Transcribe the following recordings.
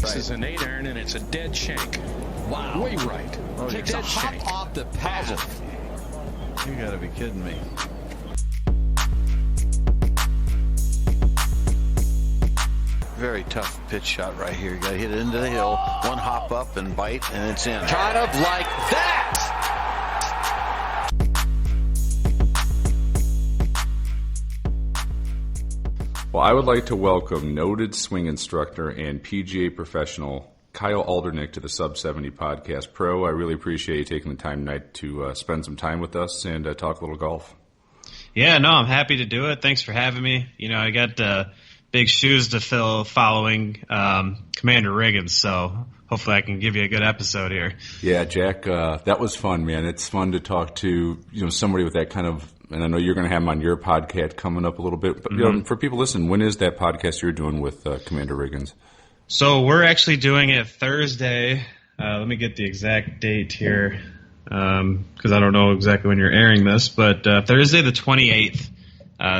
This is an 8-iron, and it's a dead shank. Wow. Way right. Oh, takes a hop off the path. You got to be kidding me. Very tough pitch shot right here. You got to hit it into the hill. One hop up and bite, and it's in. Kind of like that. Well, I would like to welcome noted swing instructor and PGA professional Kiel Alderink to the Sub 70 Podcast Pro. I really appreciate you taking the time tonight to spend some time with us and talk a little golf. Yeah, no, I'm happy to do it. Thanks for having me. You know, I got big shoes to fill following Commander Riggins, so hopefully I can give you a good episode here. Yeah, Jack, that was fun, man. It's fun to talk to somebody with that kind of, and I know you're going to have him on your podcast coming up a little bit. But for people listening, when is that podcast you're doing with Commander Riggins? So we're actually doing it Thursday. Let me get the exact date here because I don't know exactly when you're airing this, but Thursday the 28th,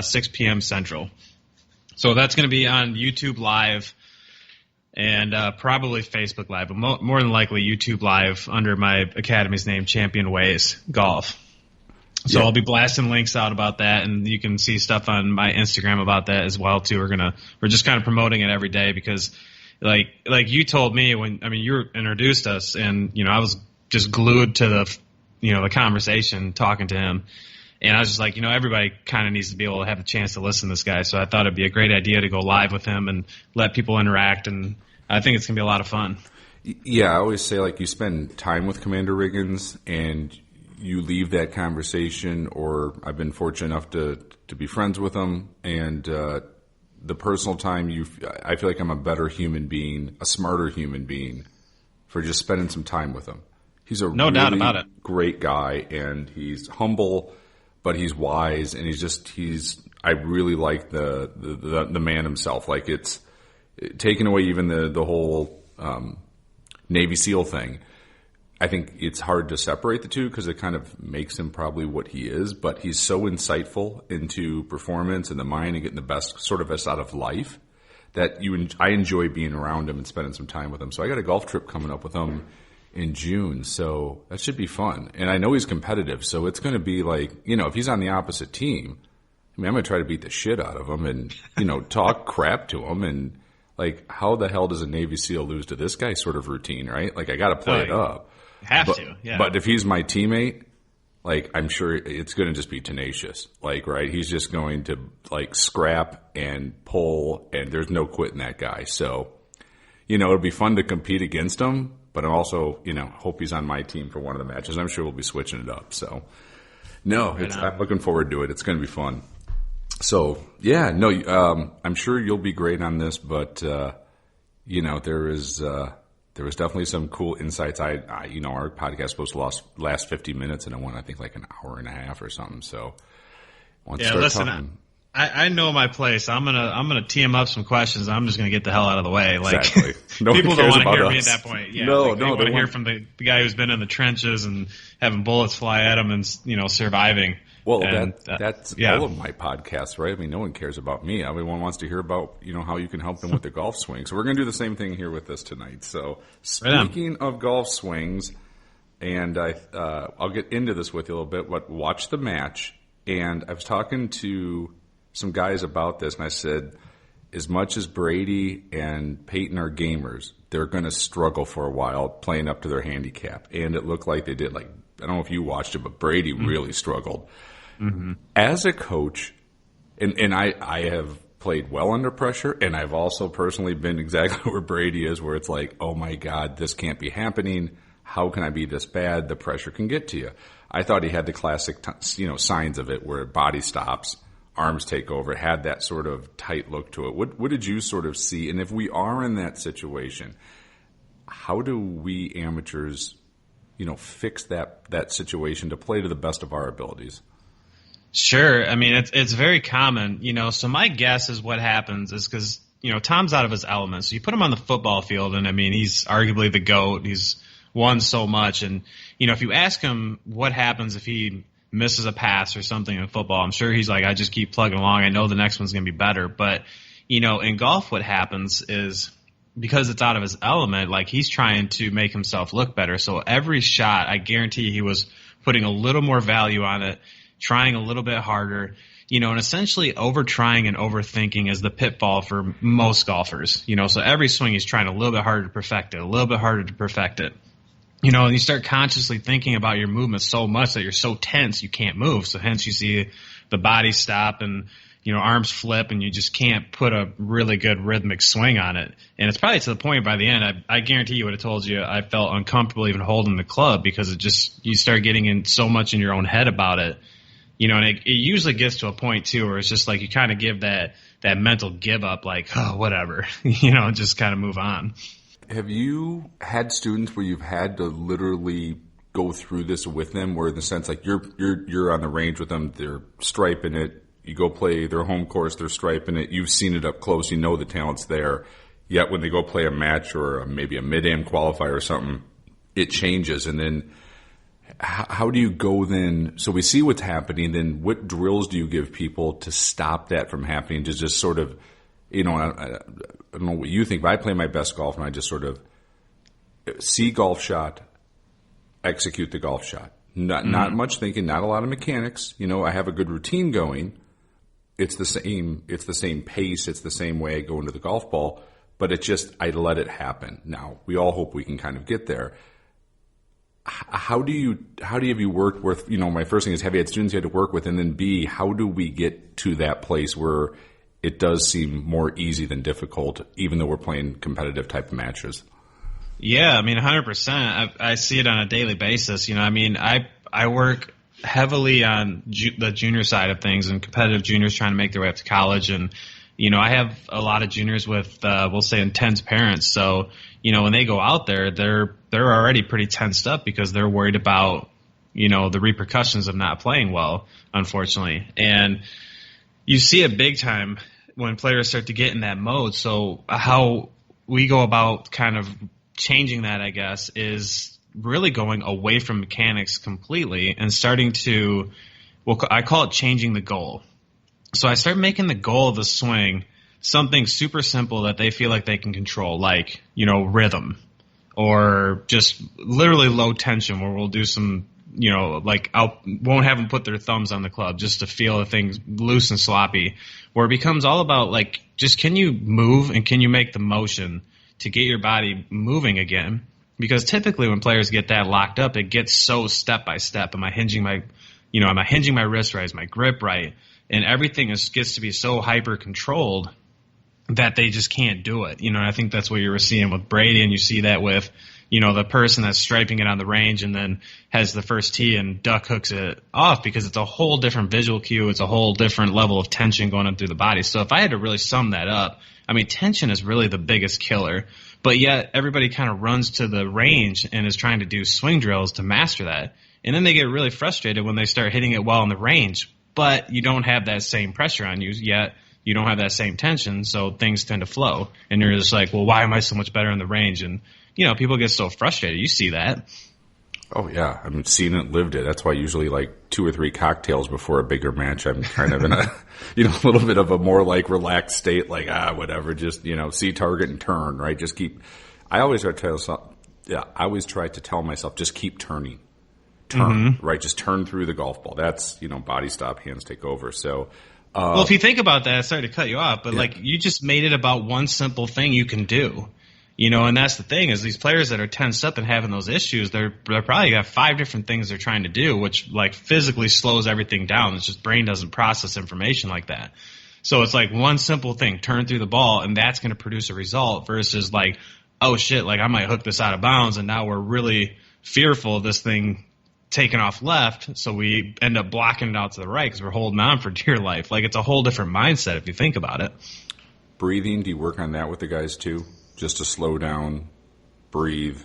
6 p.m. Central. So that's going to be on YouTube Live and probably Facebook Live, but more than likely YouTube Live under my academy's name, Champion Ways Golf. So yeah. I'll be blasting links out about that, and you can see stuff on my Instagram about that as well too. We're just kind of promoting it every day because, like you told me you introduced us, and I was just glued to the conversation talking to him. And I was just like, everybody kind of needs to be able to have a chance to listen to this guy. So I thought it'd be a great idea to go live with him and let people interact. And I think it's going to be a lot of fun. Yeah, I always say, you spend time with Commander Riggins and you leave that conversation, or I've been fortunate enough to be friends with him. And the personal time, I feel like I'm a better human being, a smarter human being for just spending some time with him. He's a no doubt about it. Great guy, and he's humble, but he's wise, and I really like the man himself. Like, it's taking away even the whole Navy SEAL thing. I think it's hard to separate the two because it kind of makes him probably what he is, but he's so insightful into performance and the mind and getting the best sort of us out of life that I enjoy being around him and spending some time with him. So I got a golf trip coming up with him in June, so that should be fun. And I know he's competitive, so it's going to be like, if he's on the opposite team, I'm going to try to beat the shit out of him and, talk crap to him. And, how the hell does a Navy SEAL lose to this guy sort of routine, right? I got to play it up. But if he's my teammate, I'm sure it's going to just be tenacious. Right? He's just going to, scrap and pull, and there's no quitting that guy. So, it'll be fun to compete against him. But I also, hope he's on my team for one of the matches. I'm sure we'll be switching it up. So, I'm looking forward to it. It's going to be fun. So, yeah, I'm sure you'll be great on this. But, there was definitely some cool insights. Our podcast was supposed to last 50 minutes, and it went, I think, an hour and a half or something. So, listen, I know my place. I'm gonna tee him up some questions. I'm just gonna get the hell out of the way. Exactly. People don't want to hear me at that point. Yeah, no, they want to hear from the guy who's been in the trenches and having bullets fly at him and surviving. Well, that's all of my podcasts, right? No one cares about me. Everyone wants to hear about how you can help them with their golf swing. So we're gonna do the same thing here with this tonight. So speaking of golf swings, and I'll get into this with you a little bit. But watch the match, and I was talking to some guys about this, and I said, as much as Brady and Peyton are gamers, they're going to struggle for a while playing up to their handicap. And it looked like they did. I don't know if you watched it, but Brady really struggled. Mm-hmm. As a coach, and I have played well under pressure, and I've also personally been exactly where Brady is, where it's like, oh my God, this can't be happening. How can I be this bad? The pressure can get to you. I thought he had the classic, signs of it where body stops, arms take over, had that sort of tight look to it. What did you sort of see? And if we are in that situation, how do we amateurs, fix that situation to play to the best of our abilities? Sure. It's very common, so my guess is what happens is because, Tom's out of his element. So you put him on the football field, and he's arguably the GOAT. He's won so much. And, if you ask him what happens if he misses a pass or something in football, I'm sure he's like, I just keep plugging along. I know the next one's going to be better. But, in golf, what happens is because it's out of his element, like he's trying to make himself look better. So every shot, I guarantee he was putting a little more value on it, trying a little bit harder, and essentially over trying and overthinking is the pitfall for most golfers, so every swing he's trying a little bit harder to perfect it, a little bit harder to perfect it, and you start consciously thinking about your movement so much that you're so tense you can't move. So hence you see the body stop and, arms flip, and you just can't put a really good rhythmic swing on it. And it's probably to the point by the end, I guarantee you would have told you I felt uncomfortable even holding the club because you start getting in so much in your own head about it. And it usually gets to a point, too, where it's just like you kind of give that mental give up, like, oh, whatever, just kind of move on. Have you had students where you've had to literally go through this with them, where in the sense like you're on the range with them, they're striping it, you go play their home course, they're striping it, you've seen it up close, the talent's there, yet when they go play a match or maybe a mid-am qualifier or something, it changes, and then how do you go then? So we see what's happening. Then what drills do you give people to stop that from happening? To just sort of, I don't know what you think, but I play my best golf and I just sort of see golf shot, execute the golf shot. Not much thinking, not a lot of mechanics. I have a good routine going. It's the same pace. It's the same way I go into the golf ball, but I let it happen. Now we all hope we can kind of get there. How have you worked with, my first thing is, have you had students you had to work with? And then B, how do we get to that place where it does seem more easy than difficult, even though we're playing competitive type of matches? Yeah, 100%. I see it on a daily basis. I work heavily on the junior side of things and competitive juniors trying to make their way up to college. And, I have a lot of juniors with, we'll say, intense parents. So, when they go out there, they're already pretty tensed up because they're worried about, the repercussions of not playing well, unfortunately. And you see it big time when players start to get in that mode. So how we go about kind of changing that, I guess, is really going away from mechanics completely and starting to, I call it changing the goal. So I start making the goal of the swing something super simple that they feel like they can control, like, rhythm, or just literally low tension where we'll do some, won't have them put their thumbs on the club just to feel the things loose and sloppy, where it becomes all about, like, just can you move and can you make the motion to get your body moving again? Because typically when players get that locked up, it gets so step by step. Am I hinging my wrist right? Is my grip right? And everything gets to be so hyper controlled that they just can't do it. I think that's what you were seeing with Brady, and you see that with, the person that's striping it on the range and then has the first tee and duck hooks it off, because it's a whole different visual cue. It's a whole different level of tension going up through the body. So if I had to really sum that up, tension is really the biggest killer. But yet everybody kind of runs to the range and is trying to do swing drills to master that. And then they get really frustrated when they start hitting it well in the range. But you don't have that same pressure on you yet. You don't have that same tension, so things tend to flow. And you're just like, well, why am I so much better in the range? And, people get so frustrated. You see that. Oh, yeah. Seen it, lived it. That's why usually like 2 or 3 cocktails before a bigger match, I'm kind of in a, a little bit of a more like relaxed state, like, whatever, just, see target and turn, right? Just keep, I always try to tell myself, just keep turning. Right? Just turn through the golf ball. That's, body stop, hands take over. So, well, if you think about that, sorry to cut you off, but like you just made it about one simple thing you can do. And that's the thing, is these players that are tensed up and having those issues, they're probably got 5 different things they're trying to do, which like physically slows everything down. It's just brain doesn't process information like that. So it's like one simple thing, turn through the ball, and that's going to produce a result, versus like, oh shit, like I might hook this out of bounds, and now we're really fearful of this thing taking off left, so we end up blocking it out to the right because we're holding on for dear life. Like, it's a whole different mindset if you think about it. Breathing, do you work on that with the guys too? Just to slow down, breathe?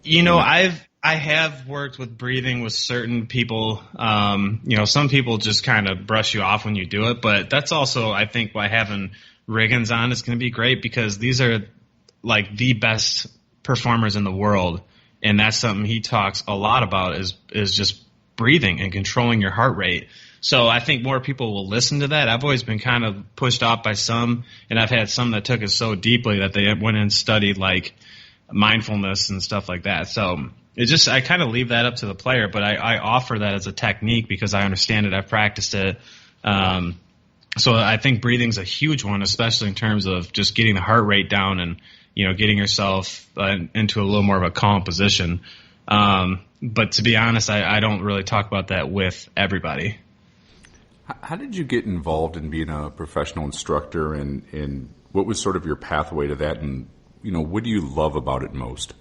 I have worked with breathing with certain people. Some people just kind of brush you off when you do it, but that's also, I think, why having Riggins on is going to be great, because these are like the best performers in the world. And that's something he talks a lot about, is just breathing and controlling your heart rate. So I think more people will listen to that. I've always been kind of pushed off by some, and I've had some that took it so deeply that they went and studied like mindfulness and stuff like that. So I kind of leave that up to the player, but I offer that as a technique because I understand it. I've practiced it. So I think breathing's a huge one, especially in terms of just getting the heart rate down and, getting yourself into a little more of a calm position. But to be honest, I don't really talk about that with everybody. How did you get involved in being a professional instructor, and what was sort of your pathway to that, and what do you love about it most?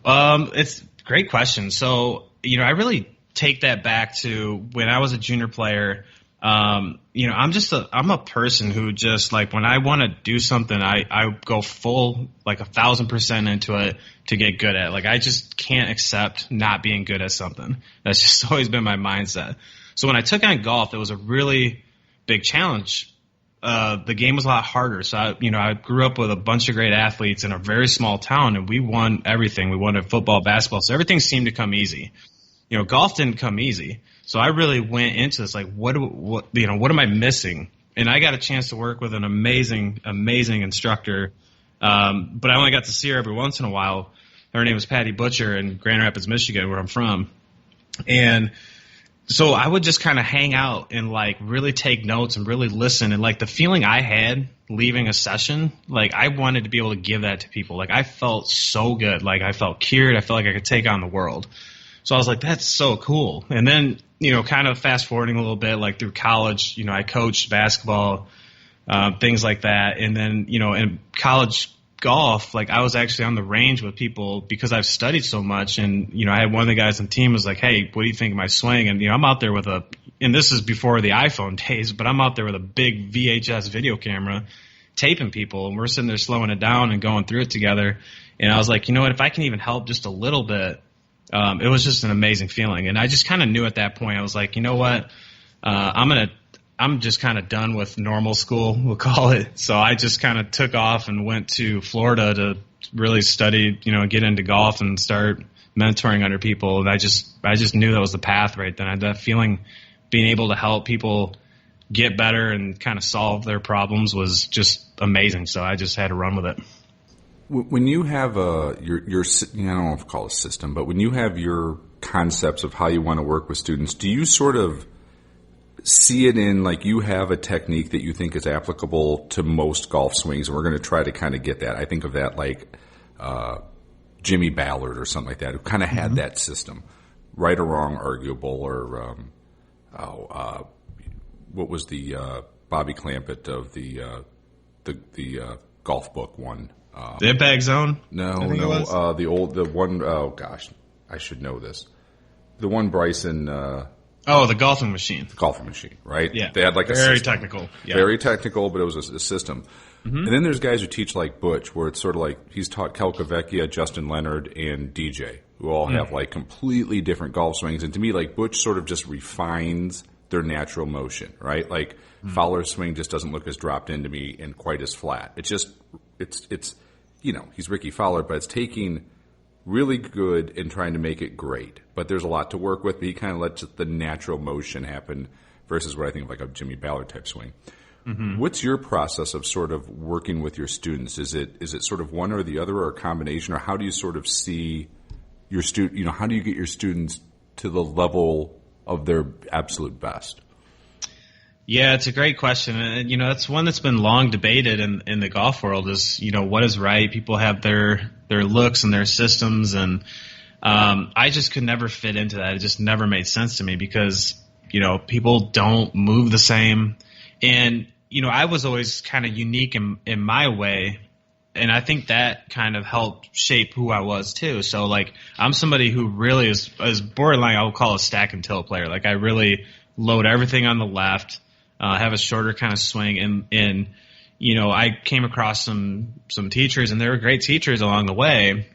It's a great question. So, I really take that back to when I was a junior player. I'm a person who just like when I want to do something, I go full like 1,000% into it to get good at it. Like I just can't accept not being good at something. That's just always been my mindset. So when I took on golf, it was a really big challenge. The game was a lot harder. So I grew up with a bunch of great athletes in a very small town, and we won everything. We won at football, basketball, so everything seemed to come easy. Golf didn't come easy. So I really went into this like, what am I missing? And I got a chance to work with an amazing instructor, but I only got to see her every once in a while. Her name was Patty Butcher in Grand Rapids, Michigan, where I'm from. And so I would just kind of hang out and like really take notes and really listen. And like the feeling I had leaving a session, like I wanted to be able to give that to people. Like I felt so good. Like I felt cured. I felt like I could take on the world. So I was like, that's so cool. And then, kind of fast forwarding a little bit, like through college, I coached basketball, things like that. And then, in college golf, like I was actually on the range with people because I've studied so much. And, I had one of the guys on the team was like, hey, what do you think of my swing? And, I'm out there with and this is before the iPhone days, but I'm out there with a big VHS video camera taping people. And we're sitting there slowing it down and going through it together. And I was like, what, if I can even help just a little bit, it was just an amazing feeling. And I just kind of knew at that point, I was like, what, I'm just kind of done with normal school, we'll call it. So I just kind of took off and went to Florida to really study, get into golf and start mentoring other people. And I just knew that was the path right then. I had that feeling being able to help people get better and kind of solve their problems was just amazing. So I just had to run with it. When you have your I don't know if you call it a system, but when you have your concepts of how you want to work with students, do you sort of see it in like you have a technique that you think is applicable to most golf swings, and we're going to try to kind of get that? I think of that like Jimmy Ballard or something like that, who kind of had that system, right or wrong, arguable, or what was the Bobby Clampett of the golf book one? The Impact Zone? No. The one, oh gosh, I should know this. The one Bryson. The golfing machine. The golfing machine, right? Yeah. They had like a very system. technical. Yeah. Very technical, but it was a system. Mm-hmm. And then there's guys who teach like Butch, where it's sort of like he's taught Kelkovecchia, Justin Leonard, and DJ, who all have like completely different golf swings. And to me, like Butch sort of just refines their natural motion, right? Like Fowler's swing just doesn't look as dropped into me and quite as flat. It's he's Ricky Fowler, but it's taking really good and trying to make it great. But there's a lot to work with, but he kind of lets the natural motion happen versus what I think of like a Jimmy Ballard type swing. Mm-hmm. What's your process of sort of working with your students? Is it sort of one or the other or a combination, or how do you sort of see your how do you get your students to the level of their absolute best? Yeah, it's a great question. And, that's one that's been long debated in the golf world is, what is right? People have their looks and their systems. And I just could never fit into that. It just never made sense to me because, people don't move the same. And, I was always kind of unique in my way. And I think that kind of helped shape who I was too. So like, I'm somebody who really is borderline, I would call a stack and tilt player. Like I really load everything on the left. Have a shorter kind of swing, and I came across some teachers, and they were great teachers along the way,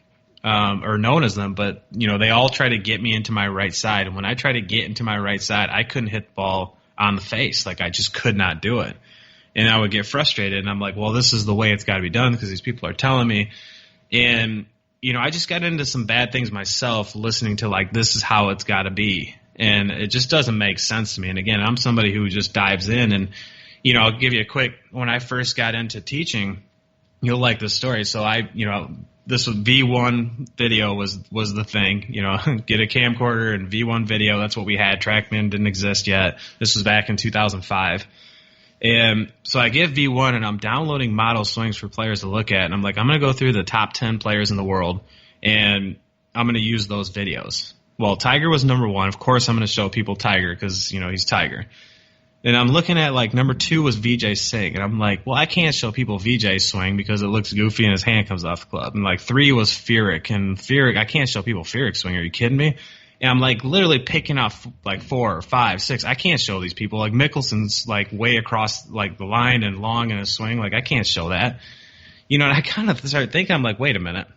or known as them, but they all try to get me into my right side, and when I try to get into my right side, I couldn't hit the ball on the face, like I just could not do it, and I would get frustrated, and I'm like, well, this is the way it's got to be done because these people are telling me, and I just got into some bad things myself, listening to like this is how it's got to be. And it just doesn't make sense to me. And again, I'm somebody who just dives in. And, I'll give you a quick, when I first got into teaching, you'll like this story. So this was V1 video was the thing, get a camcorder and V1 video. That's what we had. TrackMan didn't exist yet. This was back in 2005. And so I get V1 and I'm downloading model swings for players to look at. And I'm like, I'm going to go through the top 10 players in the world and I'm going to use those videos. Well, Tiger was number 1. Of course, I'm going to show people Tiger because, he's Tiger. And I'm looking at, number 2 was Vijay Singh. And I'm like, well, I can't show people Vijay's swing because it looks goofy and his hand comes off the club. And, 3 was Furyk. And Furyk, I can't show people Furyk's swing. Are you kidding me? And I'm, literally picking off, 4 or 5, 6. I can't show these people. Mickelson's, way across, the line and long in his swing. I can't show that. And I kind of started thinking, I'm like, wait a minute.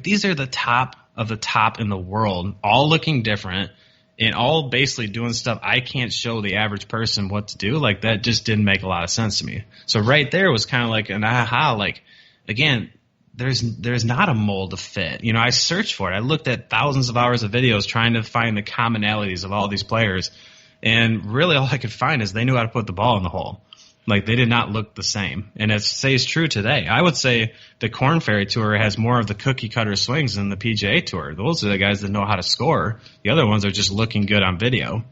These are the top of the top in the world, all looking different and all basically doing stuff I can't show the average person what to do. That just didn't make a lot of sense to me. So right there was kind of an aha, again, there's not a mold to fit. I searched for it. I looked at thousands of hours of videos trying to find the commonalities of all these players. And really all I could find is they knew how to put the ball in the hole. They did not look the same. And it stays true today. I would say the Korn Ferry Tour has more of the cookie-cutter swings than the PGA Tour. Those are the guys that know how to score. The other ones are just looking good on video.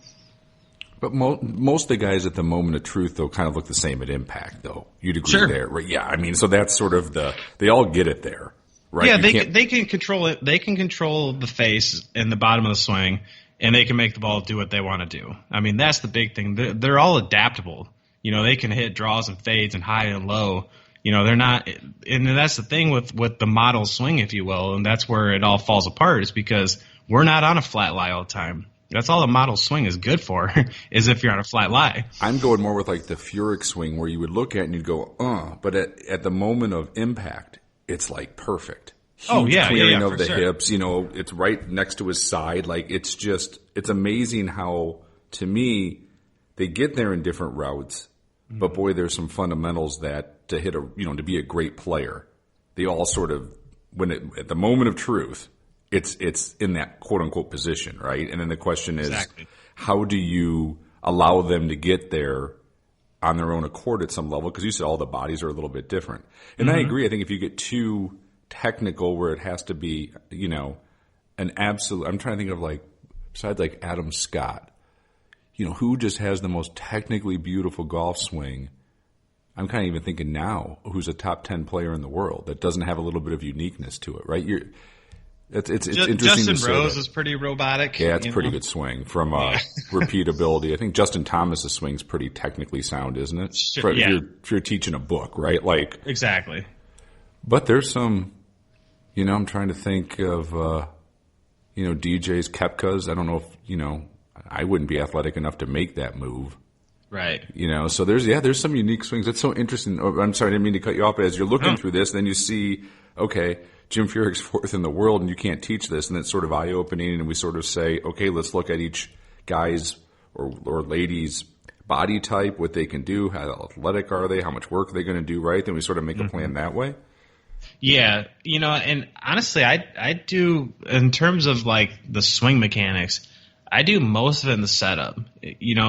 But most of the guys at the moment of truth, though, kind of look the same at impact, though. You'd agree sure. there, right? Yeah, so that's sort of they all get it there, right? Yeah, they can control it. They can control the face and the bottom of the swing, and they can make the ball do what they want to do. That's the big thing. They're all adaptable. They can hit draws and fades and high and low. They're not, and that's the thing with the model swing, if you will, and that's where it all falls apart is because we're not on a flat lie all the time. That's all the model swing is good for, is if you're on a flat lie. I'm going more with the Furyk swing where you would look at it and you'd go, but at the moment of impact, it's perfect. Huge clearing of the hips, it's right next to his side. It's amazing how, to me, they get there in different routes. But boy, there's some fundamentals that to hit to be a great player, they all sort of at the moment of truth, it's in that quote unquote position, right? And then the question is, exactly. How do you allow them to get there on their own accord at some level? Because you said all the bodies are a little bit different, and I agree. I think if you get too technical, where it has to be, an absolute. I'm trying to think of besides Adam Scott. Who just has the most technically beautiful golf swing? I'm kind of even thinking now, who's a top 10 player in the world that doesn't have a little bit of uniqueness to it, right? It's interesting. Justin to say Rose that. Is pretty robotic. Yeah, it's a pretty good swing from repeatability. I think Justin Thomas's swing's pretty technically sound, isn't it? Sure, if you're teaching a book, right? Exactly. But there's some, I'm trying to think of, DJ's Koepka's. I don't know if, I wouldn't be athletic enough to make that move. Right. So there's some unique swings. That's so interesting. Oh, I'm sorry, I didn't mean to cut you off, but as you're looking through this, then you see, okay, Jim Furyk's 4th in the world and you can't teach this, and it's sort of eye-opening, and we sort of say, okay, let's look at each guy's or lady's body type, what they can do, how athletic are they, how much work are they going to do, right? Then we sort of make a plan that way. Yeah, and honestly, I do, in terms of the swing mechanics, I do most of it in the setup,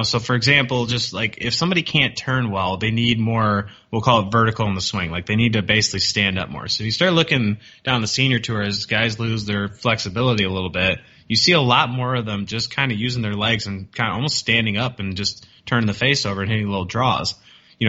so for example, just if somebody can't turn well, they need more, we'll call it vertical in the swing. They need to basically stand up more. So if you start looking down the senior tour as guys lose their flexibility a little bit, you see a lot more of them just kind of using their legs and kind of almost standing up and just turning the face over and hitting little draws,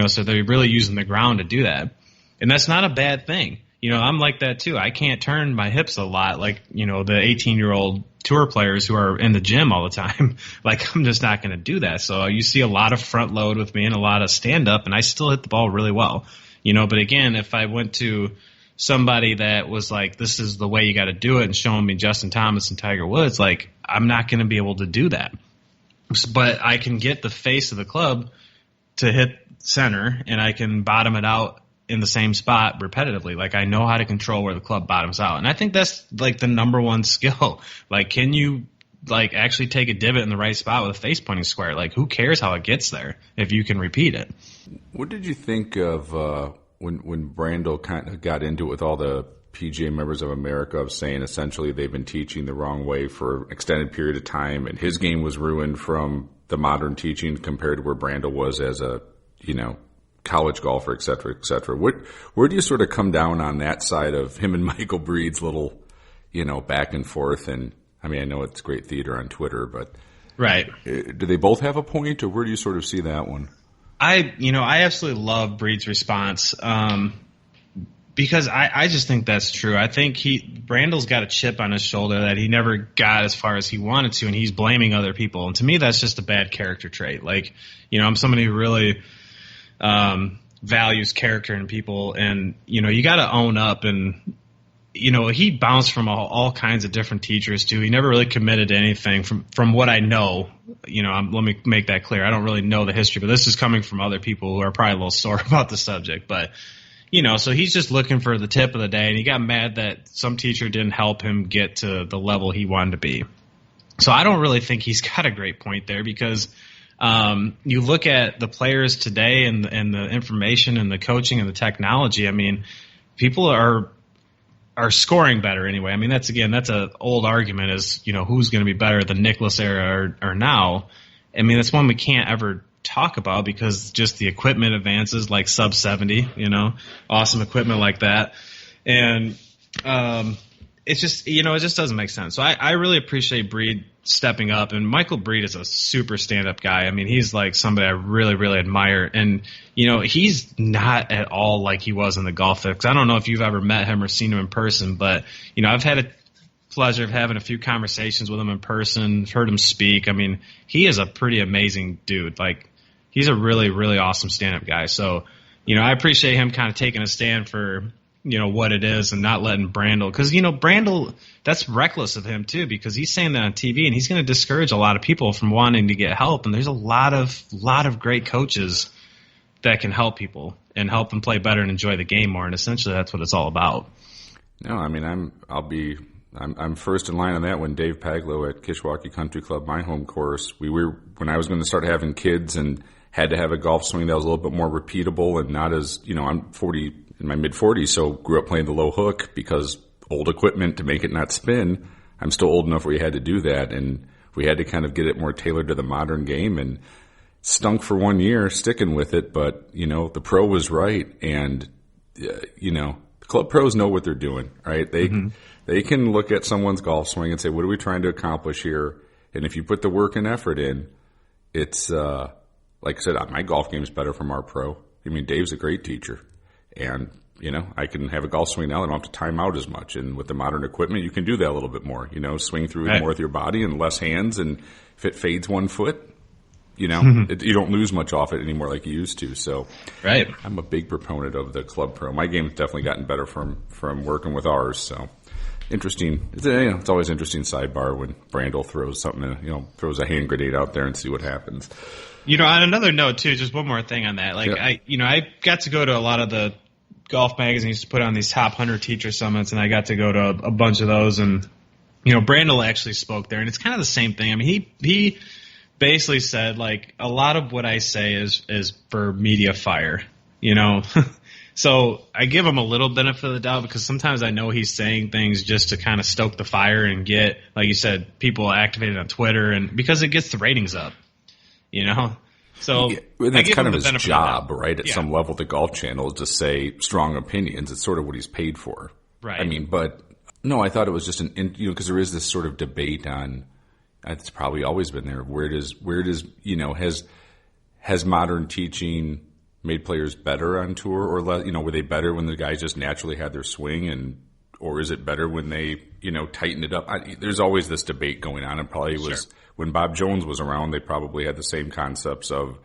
so they're really using the ground to do that. And that's not a bad thing. I'm like that too. I can't turn my hips a lot the 18-year-old tour players who are in the gym all the time. I'm just not going to do that. So you see a lot of front load with me and a lot of stand up, and I still hit the ball really well. But again, if I went to somebody that was this is the way you got to do it, and showing me Justin Thomas and Tiger Woods, I'm not going to be able to do that. But I can get the face of the club to hit center, and I can bottom it out in the same spot repetitively. I know how to control where the club bottoms out. And I think that's the number one skill. Can you actually take a divot in the right spot with a face pointing square? Who cares how it gets there if you can repeat it? What did you think of when Brandel kind of got into it with all the PGA members of America of saying essentially they've been teaching the wrong way for an extended period of time, and his game was ruined from the modern teaching compared to where Brando was as a, college golfer, et cetera, et cetera. Where do you sort of come down on that side of him and Michael Breed's little, back and forth? And I mean, I know it's great theater on Twitter, but right. Do they both have a point, or where do you sort of see that one? I absolutely love Breed's response. Because I just think that's true. I think Brandel's got a chip on his shoulder that he never got as far as he wanted to, and he's blaming other people. And to me, that's just a bad character trait. Like, I'm somebody who really values character in people, and, you got to own up. And, he bounced from all kinds of different teachers, too. He never really committed to anything from what I know. Let me make that clear. I don't really know the history, but this is coming from other people who are probably a little sore about the subject. But so he's just looking for the tip of the day, and he got mad that some teacher didn't help him get to the level he wanted to be. So I don't really think he's got a great point there, because you look at the players today and the information and the coaching and the technology. I mean, people are scoring better anyway. I mean, that's an old argument is, who's going to be better, the Nicklaus era or now. I mean, that's one we can't ever talk about, because just the equipment advances, like sub 70, awesome equipment like that. And it's just, it just doesn't make sense. So I really appreciate Breed stepping up, and Michael Breed is a super stand-up guy. I mean, he's like somebody I really, really admire. And, he's not at all like he was in the golf field. 'Cause I don't know if you've ever met him or seen him in person, but, I've had a pleasure of having a few conversations with him in person, heard him speak. I mean, he is a pretty amazing dude. Like, he's a really, really awesome stand-up guy. So, I appreciate him kind of taking a stand for, what it is and not letting Brandel. Because, Brandel, that's reckless of him, too, because he's saying that on TV, and he's going to discourage a lot of people from wanting to get help. And there's a lot of great coaches that can help people and help them play better and enjoy the game more. And essentially that's what it's all about. No, I mean, I'm first in line on that one. Dave Paglow at Kishwaukee Country Club, my home course. When I was going to start having kids and had to have a golf swing that was a little bit more repeatable and not as, I'm 40 in my mid 40s, so grew up playing the low hook because old equipment to make it not spin. I'm still old enough where you had to do that, and we had to kind of get it more tailored to the modern game, and stunk for 1 year sticking with it. But, the pro was right, and, the club pros know what they're doing, right? They can look at someone's golf swing and say, what are we trying to accomplish here? And if you put the work and effort in, it's, like I said, my golf game is better from our pro. I mean, Dave's a great teacher. And, I can have a golf swing now. I don't have to time out as much. And with the modern equipment, you can do that a little bit more. Swing through more with your body and less hands. And if it fades 1 foot, you don't lose much off it anymore like you used to. So right. I'm a big proponent of the club pro. My game's definitely gotten better from working with ours. So interesting. It's always interesting sidebar when Brandel throws something, throws a hand grenade out there and see what happens. On another note too, just one more thing on that. Like I got to go to a lot of the golf magazines to put on these top 100 teacher summits, and I got to go to a bunch of those. And Brandel actually spoke there, and it's kind of the same thing. I mean, he basically said, like, a lot of what I say is for media fire. So I give him a little benefit of the doubt, because sometimes I know he's saying things just to kind of stoke the fire and get, like you said, people activated on Twitter, and because it gets the ratings up. So that's kind of his job, right? At some level, the Golf Channel is to say strong opinions. It's sort of what he's paid for, right? I mean, but no, I thought it was just because there is this sort of debate on. It's probably always been there. Where does has modern teaching made players better on tour or less? Were they better when the guys just naturally had their swing, or is it better when they tightened it up? There's always this debate going on, and probably was. Sure. When Bob Jones was around, they probably had the same concepts of,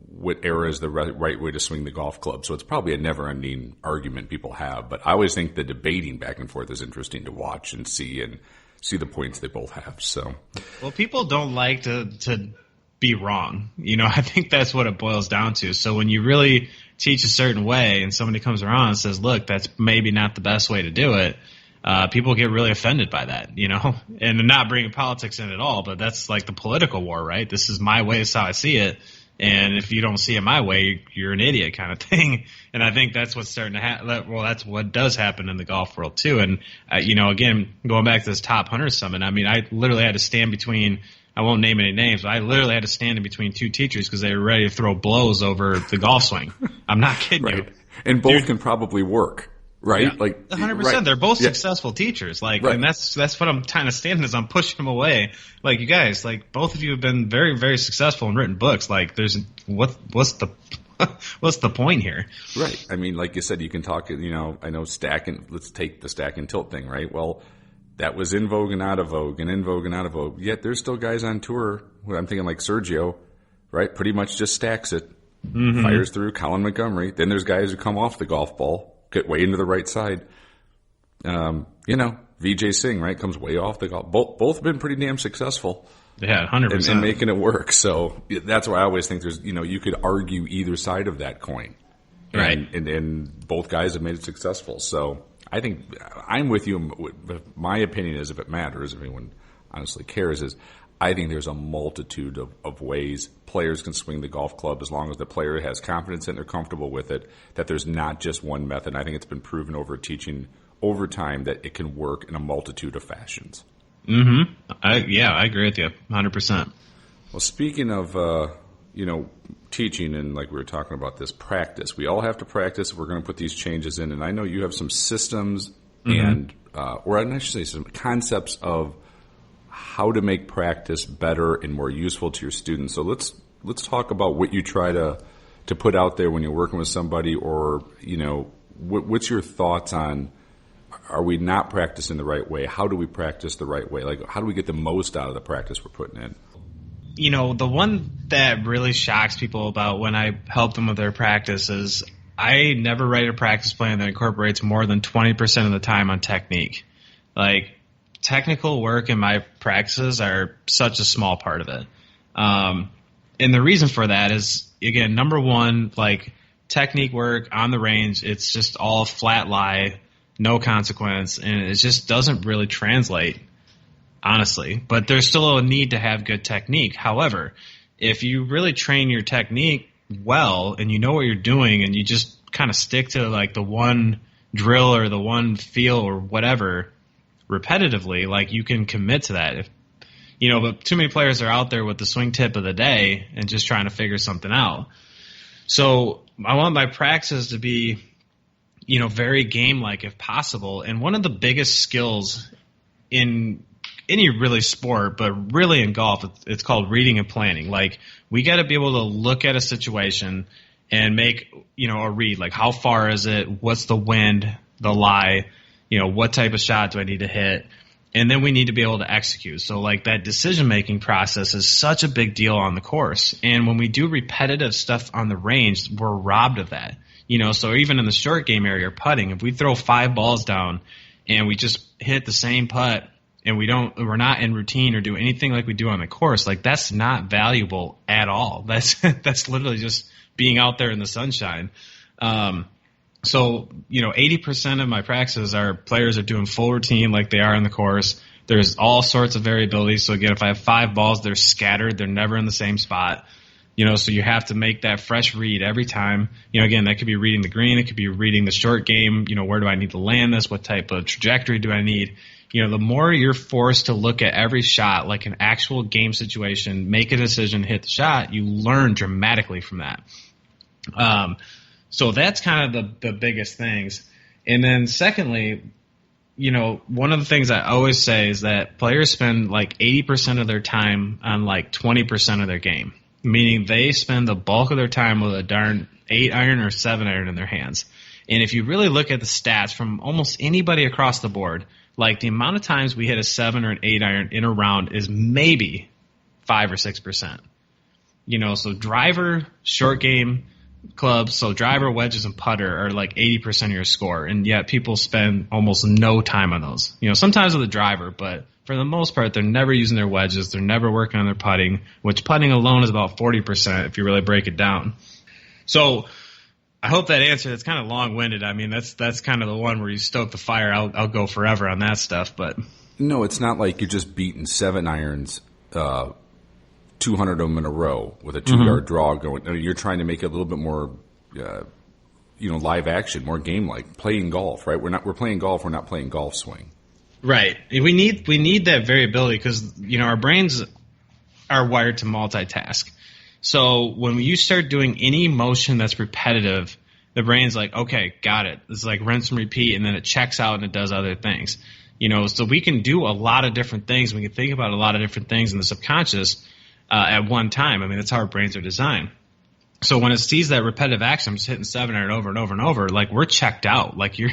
what era is the right way to swing the golf club. So it's probably a never-ending argument people have. But I always think the debating back and forth is interesting to watch and see the points they both have. So, well, people don't like to be wrong. I think that's what it boils down to. So when you really teach a certain way and somebody comes around and says, look, that's maybe not the best way to do it, people get really offended by that, and not bringing politics in at all, but that's like the political war, right? This is my way, it's how I see it. And if you don't see it my way, you're an idiot kind of thing. And I think that's what's starting to happen. Well, that's what does happen in the golf world too. And, again, going back to this Top 100 Summit, I mean, I literally had to stand between, I won't name any names, but I literally had to stand in between two teachers because they were ready to throw blows over the golf swing. I'm not kidding you. And both can probably work. Right? Yeah, like 100%. Right. They're both successful teachers. Like, right. And that's what I'm kind of standing is I'm pushing them away. Like, you guys, like both of you have been very, very successful and written books. Like, there's what's the point here? Right. I mean, like you said, you can talk. I know let's take the stack and tilt thing. Right. Well, that was in vogue and out of vogue, and in vogue and out of vogue. Yet there's still guys on tour. I'm thinking like Sergio, right? Pretty much just stacks it, fires through. Colin Montgomery. Then there's guys who come off the golf ball. Get way into the right side. Vijay Singh, right, comes way off the golf. Both have been pretty damn successful. Yeah, 100%. And making it work. So that's why I always think there's, you could argue either side of that coin. Right. And both guys have made it successful. So I think I'm with you. My opinion is, if it matters, if anyone honestly cares, is I think there's a multitude of ways players can swing the golf club as long as the player has confidence and they're comfortable with it, that there's not just one method. And I think it's been proven over time that it can work in a multitude of fashions. I agree with you 100%. Well, speaking of, teaching and like we were talking about this practice, we all have to practice. We're going to put these changes in. And I know you have some systems and, or I should say some concepts of how to make practice better and more useful to your students. So let's talk about what you try to put out there when you're working with somebody, or what's your thoughts on, are we not practicing the right way? How do we practice the right way? Like, how do we get the most out of the practice we're putting in? The one that really shocks people about when I help them with their practice is I never write a practice plan that incorporates more than 20% of the time on technique. Like, technical work in my practices are such a small part of it. And the reason for that is, again, number one, like technique work on the range, it's just all flat lie, no consequence, and it just doesn't really translate, honestly. But there's still a need to have good technique. However, if you really train your technique well and you know what you're doing and you just kind of stick to like the one drill or the one feel or whatever repetitively, like you can commit to that. But too many players are out there with the swing tip of the day and just trying to figure something out. So I want my practices to be, very game-like if possible. And one of the biggest skills in any really sport, but really in golf, it's called reading and planning. Like, we got to be able to look at a situation and make, a read. Like, how far is it? What's the wind, the lie? What type of shot do I need to hit? And then we need to be able to execute. So, like, that decision-making process is such a big deal on the course. And when we do repetitive stuff on the range, we're robbed of that. So even in the short game area, putting, if we throw 5 balls down and we just hit the same putt and we're not in routine or do anything like we do on the course, like, that's not valuable at all. That's literally just being out there in the sunshine. So, 80% of my practices are players are doing full routine like they are in the course. There's all sorts of variability. So, again, if I have 5 balls, they're scattered. They're never in the same spot. So you have to make that fresh read every time. Again, that could be reading the green. It could be reading the short game. Where do I need to land this? What type of trajectory do I need? The more you're forced to look at every shot like an actual game situation, make a decision, hit the shot, you learn dramatically from that. So that's kind of the biggest things. And then secondly, one of the things I always say is that players spend like 80% of their time on like 20% of their game, meaning they spend the bulk of their time with a darn 8-iron or 7-iron in their hands. And if you really look at the stats from almost anybody across the board, like the amount of times we hit a 7 or an 8-iron in a round is maybe 5 or 6%. So driver, short game, clubs, so driver, wedges, and putter are like 80% of your score, and yet people spend almost no time on those. Sometimes with the driver, but for the most part, they're never using their wedges. They're never working on their putting, which putting alone is about 40% if you really break it down. So I hope that answered. It's kind of long-winded. I mean, that's kind of the one where you stoke the fire. I'll go forever on that stuff, but no, it's not like you're just beating 7-irons 200 of them in a row with a 2-yard draw going. I mean, you're trying to make it a little bit more, live action, more game-like, playing golf, right? We're playing golf. We're not playing golf swing. Right. We need that variability because, our brains are wired to multitask. So when you start doing any motion that's repetitive, the brain's like, okay, got it. It's like rinse and repeat, and then it checks out and it does other things. So we can do a lot of different things. We can think about a lot of different things in the subconscious at one time. I mean, that's how our brains are designed. So when it sees that repetitive action, I'm just hitting 700 over and over and over, like we're checked out. Like you're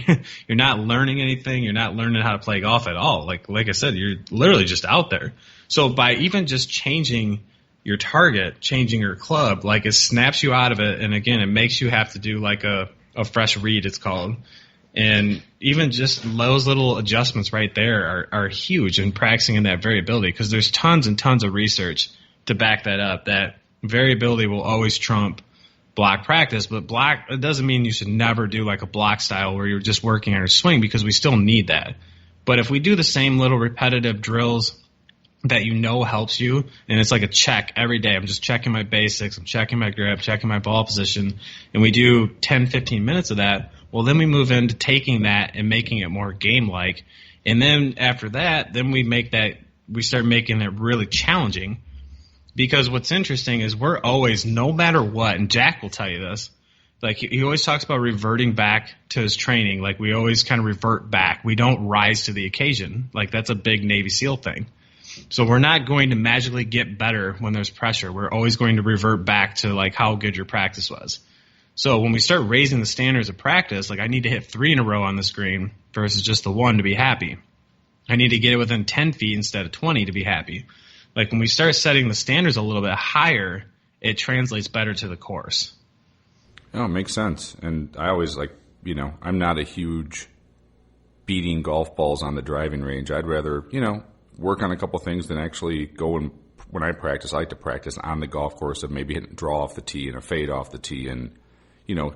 not learning anything. You're not learning how to play golf at all. Like I said, you're literally just out there. So by even just changing your target, changing your club, like it snaps you out of it. And again, it makes you have to do like a fresh read, it's called. And even just those little adjustments right there are huge in practicing in that variability because there's tons and tons of research to back that up, that variability will always trump block practice. But block, it doesn't mean you should never do like a block style where you're just working on your swing because we still need that. But if we do the same little repetitive drills that helps you, and it's like a check every day. I'm just checking my basics. I'm checking my grip, checking my ball position, and we do 10, 15 minutes of that. Well, then we move into taking that and making it more game-like. And then after that, then we start making it really challenging. Because what's interesting is we're always, no matter what, and Jack will tell you this, like he always talks about reverting back to his training. Like we always kind of revert back. We don't rise to the occasion. Like that's a big Navy SEAL thing. So we're not going to magically get better when there's pressure. We're always going to revert back to like how good your practice was. So when we start raising the standards of practice, like I need to hit 3 in a row on the screen versus just the 1 to be happy. I need to get it within 10 feet instead of 20 to be happy. Like when we start setting the standards a little bit higher, it translates better to the course. Oh, it makes sense. And I always I'm not a huge beating golf balls on the driving range. I'd rather, work on a couple things than actually go and, when I practice, I like to practice on the golf course of maybe hitting a draw off the tee and a fade off the tee and,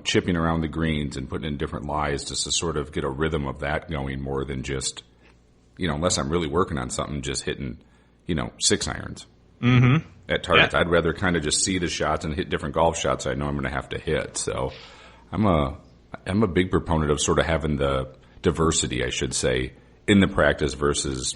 chipping around the greens and putting in different lies just to sort of get a rhythm of that going more than just, unless I'm really working on something, just hitting 6 irons at targets. Yeah. I'd rather kind of just see the shots and hit different golf shots I know I'm going to have to hit. So I'm a big proponent of sort of having the diversity, I should say, in the practice versus,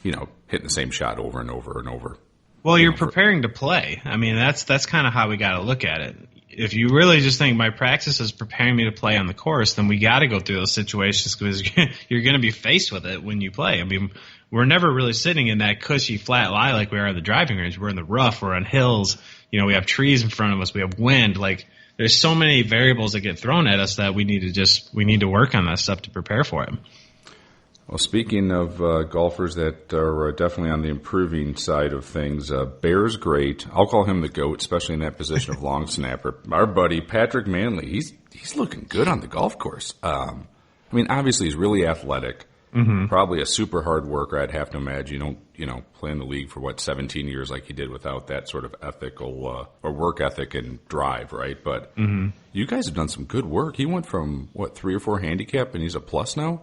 hitting the same shot over and over and over. Well, you're preparing to play. I mean, that's kind of how we got to look at it. If you really just think my practice is preparing me to play on the course, then we got to go through those situations because you're going to be faced with it when you play. I mean, we're never really sitting in that cushy flat lie like we are at the driving range. We're in the rough. We're on hills. We have trees in front of us. We have wind. Like there's so many variables that get thrown at us that we need to work on that stuff to prepare for it. Well, speaking of golfers that are definitely on the improving side of things, Bear's great. I'll call him the GOAT, especially in that position of long snapper. Our buddy Patrick Mannelly, he's looking good on the golf course. Obviously he's really athletic. Mm-hmm. Probably a super hard worker, I'd have to imagine. You don't play in the league for 17 years like he did without that sort of ethical or work ethic and drive, right? But you guys have done some good work. He went from 3 or 4 handicap, and he's a plus now.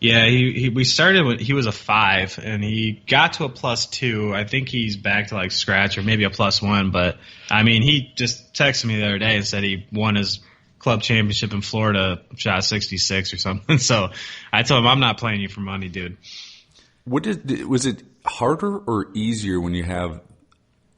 Yeah, we started when he was a 5, and he got to a +2. I think he's back to scratch or maybe a +1. But I mean, he just texted me the other day and said he won his club championship in Florida, shot 66 or something. So I told him, I'm not playing you for money, dude. Was it harder or easier when you have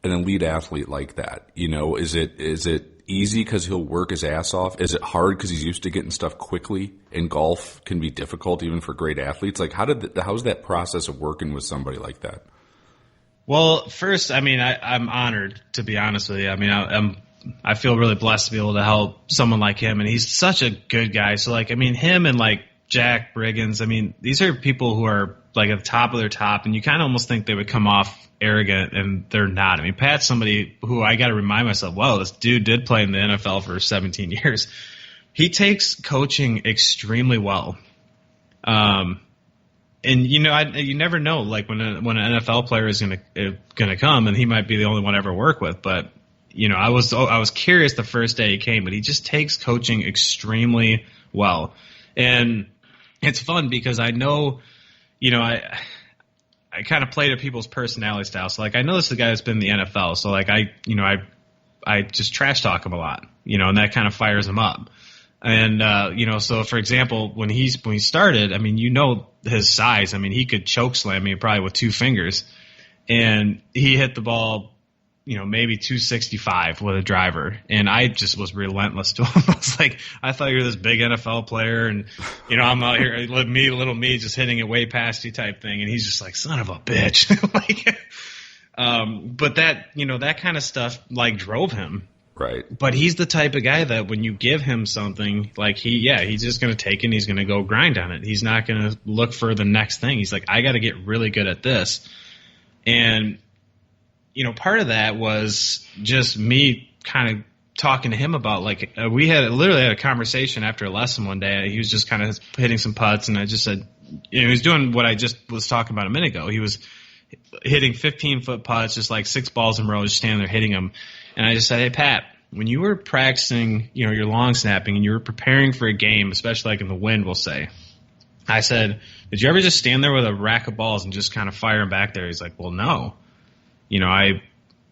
an elite athlete like that? Is it easy because he'll work his ass off? Is it hard because he's used to getting stuff quickly? And golf can be difficult even for great athletes. Like how's that process of working with somebody like that? Well, first, I mean, I'm honored, to be honest with you. I mean, I feel really blessed to be able to help someone like him, and he's such a good guy. So, him and, Jack, Riggins, I mean, these are people who are, at the top of their top, and you kind of almost think they would come off arrogant, and they're not. I mean, Pat's somebody who I got to remind myself, wow, this dude did play in the NFL for 17 years. He takes coaching extremely well. And you never know, when an NFL player is gonna come, and he might be the only one I ever work with. But I was curious the first day he came, but he just takes coaching extremely well, and it's fun because I know, I kind of play to people's personality style. So like I know this is a guy that's been in the NFL, so like I just trash talk him a lot, and that kind of fires him up. And so for example, when he started, I mean, his size. I mean, he could choke slam me probably with 2 fingers, and he hit the ball, maybe 265 with a driver, and I just was relentless to him. I was like, I thought you were this big NFL player, and I'm out here, little me, just hitting it way past you type thing, and he's just like, son of a bitch, like. But that that kind of stuff like drove him. Right. But he's the type of guy that when you give him something, like he's just going to take it and he's going to go grind on it. He's not going to look for the next thing. He's like, I got to get really good at this. And, part of that was just me kind of talking to him about, like, we literally had a conversation after a lesson one day. He was just kind of hitting some putts, and I just said, he was doing what I just was talking about a minute ago. He was hitting 15-foot putts, just like 6 balls in a row, just standing there hitting them. And I just said, hey, Pat, when you were practicing, your long snapping and you were preparing for a game, especially like in the wind, we'll say, I said, did you ever just stand there with a rack of balls and just kind of fire them back there? He's like, well, no.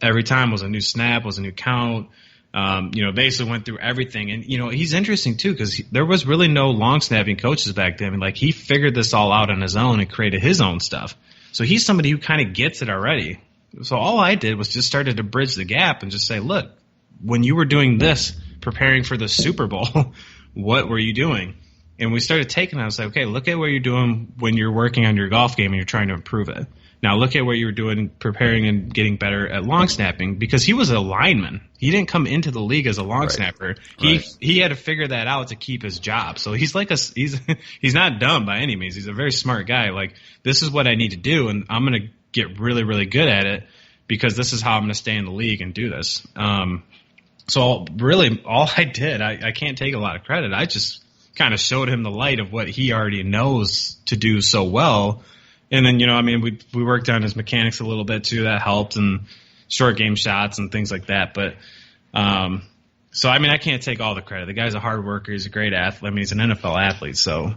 Every time was a new snap, was a new count. Basically went through everything. And, he's interesting too, because there was really no long snapping coaches back then. Like, he figured this all out on his own and created his own stuff. So he's somebody who kind of gets it already. So all I did was just started to bridge the gap and just say, look, when you were doing this, preparing for the Super Bowl, what were you doing? And we started taking it. I was like, okay, look at what you're doing when you're working on your golf game and you're trying to improve it. Now look at what you were doing, preparing and getting better at long snapping, because he was a lineman. He didn't come into the league as a long snapper. He had to figure that out to keep his job. So he's like he's not dumb by any means. He's a very smart guy. Like, this is what I need to do, and I'm going to get really, really good at it because this is how I'm going to stay in the league and do this. So really all I did, I can't take a lot of credit. I just kind of showed him the light of what he already knows to do so well. And then, we worked on his mechanics a little bit too. That helped, and short game shots and things like that. But I can't take all the credit. The guy's a hard worker. He's a great athlete. He's an NFL athlete. So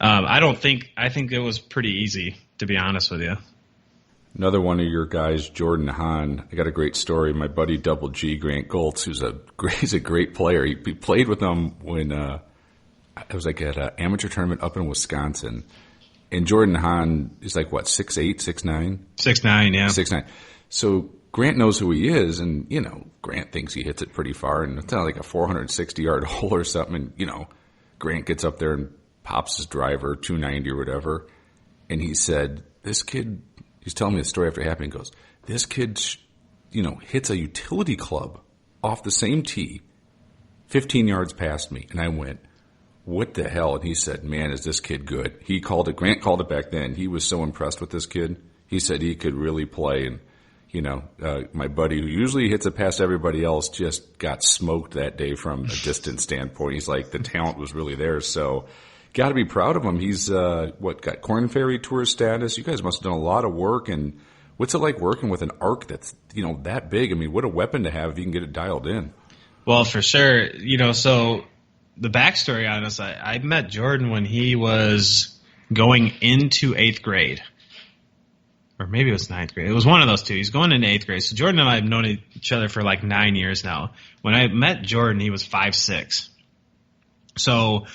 I think it was pretty easy, to be honest with you. Another one of your guys, Jordan Hahn. I got a great story. My buddy Double G, Grant Goltz, he's a great player. He played with him when I was like at an amateur tournament up in Wisconsin. And Jordan Hahn is like, what, 6'8", 6'9"? 6'9", yeah. 6'9". So Grant knows who he is, and, Grant thinks he hits it pretty far, and it's not like a 460-yard hole or something. And, Grant gets up there and pops his driver, 290 or whatever, and he said, this kid, he's telling me the story after it happened, he goes, this kid, hits a utility club off the same tee 15 yards past me. And I went, what the hell? And he said, man, is this kid good? Grant called it back then. He was so impressed with this kid. He said he could really play. And, my buddy, who usually hits it past everybody else, just got smoked that day from a distance standpoint. He's like, the talent was really there. So, got to be proud of him. He's, got Korn Ferry Tour status. You guys must have done a lot of work. And what's it like working with an arc that's, that big? What a weapon to have if you can get it dialed in. Well, for sure. So the backstory on this, I met Jordan when he was going into 8th grade. Or maybe it was 9th grade. It was one of those two. He's going into 8th grade. So Jordan and I have known each other for like 9 years now. When I met Jordan, he was 5'6". So,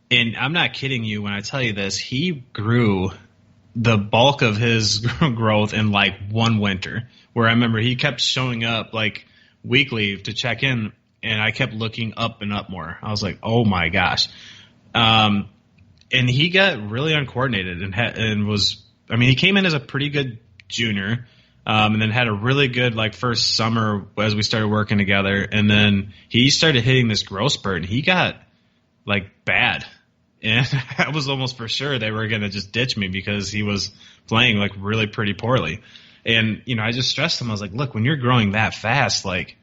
and I'm not kidding you when I tell you this, he grew the bulk of his growth in like one winter. Where I remember he kept showing up like weekly to check in, and I kept looking up and up more. I was like, oh my gosh. And he got really uncoordinated and was, he came in as a pretty good junior, and then had a really good like first summer as we started working together. And then he started hitting this growth spurt, and he got like bad. And I was almost for sure they were going to just ditch me because he was playing like really pretty poorly. And, I just stressed him. I was like, look, when you're growing that fast, like,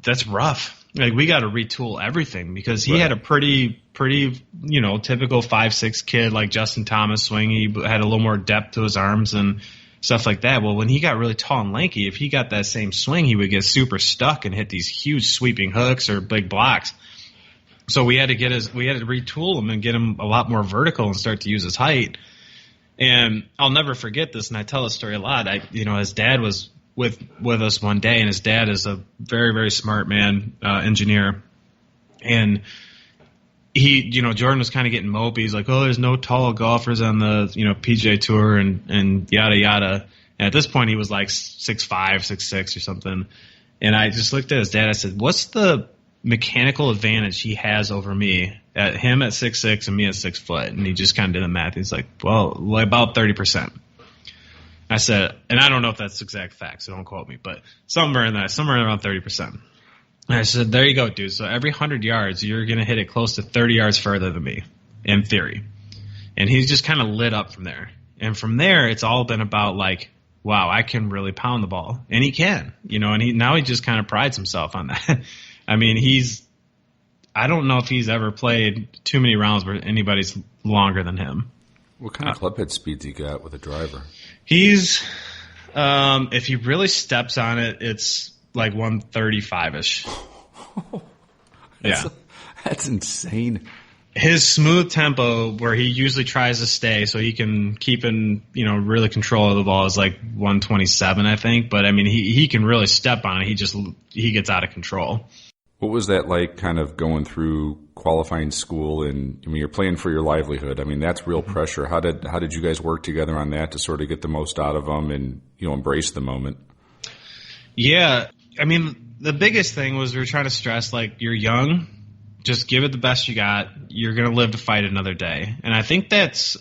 that's rough. Like, we got to retool everything, because he had a pretty, typical 5'6" kid like Justin Thomas swing. He had a little more depth to his arms and stuff like that. Well, when he got really tall and lanky, if he got that same swing, he would get super stuck and hit these huge sweeping hooks or big blocks. So we had to retool him and get him a lot more vertical and start to use his height. And I'll never forget this, and I tell this story a lot. His dad was with us one day, and his dad is a very, very smart man, engineer. And Jordan was kind of getting mopey. He's like, oh, there's no tall golfers on the, PGA Tour and yada, yada. And at this point, he was like 6'5", 6'6", or something. And I just looked at his dad. I said, what's the mechanical advantage he has over me, at him at 6'6" and me at 6 foot? And he just kind of did the math. He's like, well, about 30%. I said, and I don't know if that's exact fact, so don't quote me, but somewhere around 30%. And I said, there you go, dude. So every 100 yards, you're going to hit it close to 30 yards further than me, in theory. And he's just kind of lit up from there. And from there, it's all been about like, wow, I can really pound the ball. And he can, and now he just kind of prides himself on that. I mean, I don't know if he's ever played too many rounds where anybody's longer than him. What kind of club head speed he got with a driver? He's, if he really steps on it, it's like 135-ish. Yeah. That's insane. His smooth tempo, where he usually tries to stay so he can keep in, really control of the ball, is like 127, I think. But, I mean, he can really step on it. He gets out of control. What was that like, kind of going through qualifying school? And I mean, you're playing for your livelihood. I mean, that's real pressure. How did you guys work together on that to sort of get the most out of them and embrace the moment? Yeah, I mean, the biggest thing was we were trying to stress, like, you're young, just give it the best you got. You're going to live to fight another day. And I think that's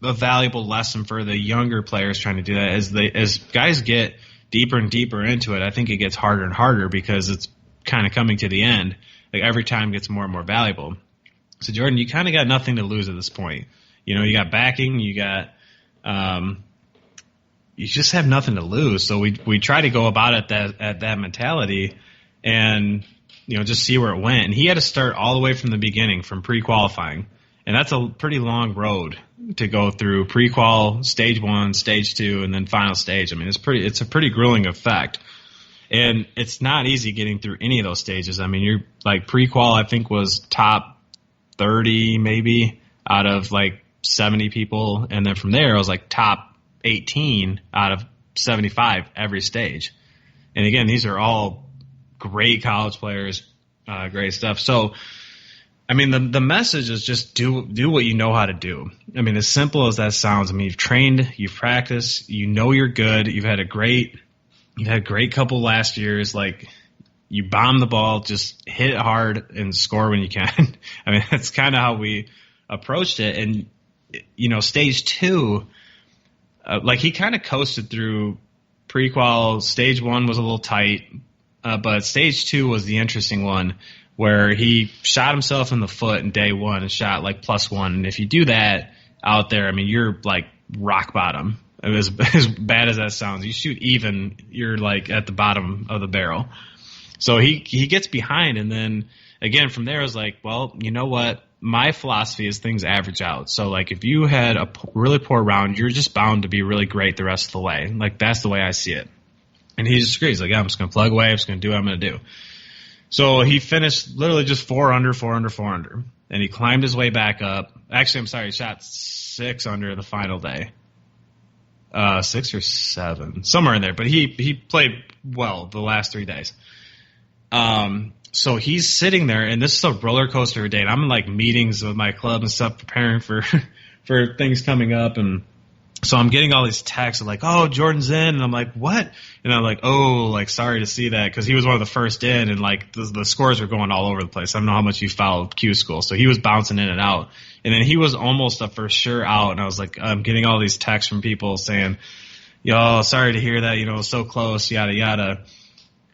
a valuable lesson for the younger players trying to do that. As guys get deeper and deeper into it, I think it gets harder and harder because it's kind of coming to the end. Like, every time gets more and more valuable. So, Jordan, you kind of got nothing to lose at this point. You got backing, you got you just have nothing to lose. So we try to go about it at that mentality and, just see where it went. And he had to start all the way from the beginning, from pre-qualifying. And that's a pretty long road to go through: pre-qual, stage 1, stage 2, and then final stage. I mean, it's a pretty grueling effect. And it's not easy getting through any of those stages. I mean, you're like, pre-qual, I think, was top 30 maybe out of like 70 people. And then from there, it was like top 18 out of 75 every stage. And again, these are all great college players, great stuff. So, I mean, the message is just do what you know how to do. I mean, as simple as that sounds, I mean, you've trained, you've practiced, you're good, you've had a great couple last years. Like, you bomb the ball, just hit it hard and score when you can. I mean, that's kind of how we approached it. And, stage 2, like, he kind of coasted through pre-qual. Stage 1 was a little tight, but stage 2 was the interesting one, where he shot himself in the foot in day 1 and shot like +1. And if you do that out there, I mean, you're like rock bottom. As bad as that sounds, you shoot even, you're like at the bottom of the barrel. So he gets behind, and then again from there, I was like, well, you know what? My philosophy is things average out. So, like, if you had a really poor round, you're just bound to be really great the rest of the way. Like, that's the way I see it. And he just agrees. Like, yeah, I'm just going to plug away. I'm just going to do what I'm going to do. So he finished literally just 4 under. And he climbed his way back up. Actually, I'm sorry, he shot 6 under the final day. 6 or 7, somewhere in there. But he played well the last 3 days. So he's sitting there, and this is a roller coaster day. And I'm in like meetings with my club and stuff, preparing for things coming up. And so I'm getting all these texts of like, oh, Jordan's in. And I'm like, what? And I'm like, oh, like, sorry to see that, because he was one of the first in, and like the scores were going all over the place. I don't know how much you followed Q School. So he was bouncing in and out. And then he was almost a for sure out. And I was like, I'm getting all these texts from people saying, yo, sorry to hear that, so close, yada, yada.